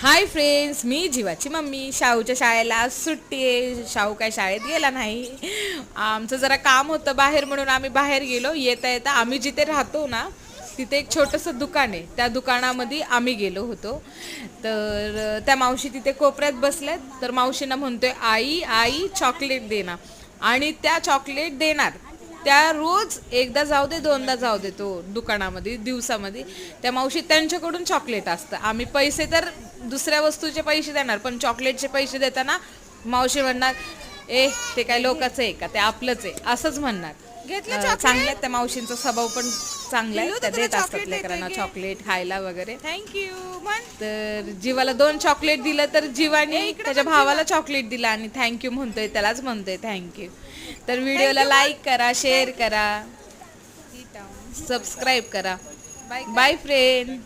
Hi friends, मी जीवाची mummy. शाहूच्या शाळेला आज सुट्टी आहे. शाहू काय शाळेत गेला नाही. आमचं जरा काम होतं बाहेर म्हणून आम्ही बाहेर गेलो. येता येता आम्ही जिथे राहतो ना तिथे एक छोटंसं दुकान आहे. त्या दुकानामध्ये आम्ही गेलो होतो. तर त्या मावशी तिथे कोपऱ्यात बसल्यात. तर मावशींना म्हणतोय, आई आई चॉकलेट दे ना. आणि त्या चॉकलेट देणार. त्या रोज एकदा जाऊ दे दोनदा जाऊ दे तो दुकानामध्ये दिवसामध्ये त्या मावशी त्यांच्याकडून चॉकलेट असतं. आम्ही पैसे तर दुसऱ्या वस्तूचे पैसे देणार, पण चॉकलेटचे पैसे देताना मावशी म्हणणार, ए ते काय लोकांचं आहे का, ते आपलंच आहे, असंच म्हणणार. घेतलं चांगल्या चॉकलेट. त्या मावशींचा स्वभाव पण चांगला आहे. पिल्लू, त्या तर तुला देत असतात चॉकलेट लेकरांना देते. चॉकलेट खायला वगैरे. थँक्यू म्हण. तर जीवाला 2 चॉकलेट दिलं तर जीवाने इकडे त्याच्या बघ भावाला चॉकलेट दिला आणि थँक्यू म्हणतोय, त्यालाच म्हणतोय थँक्यू. तर व्हिडिओला Thank you, लाईक करा, शेअर करा, सबस्क्राईब करा. Bye friend.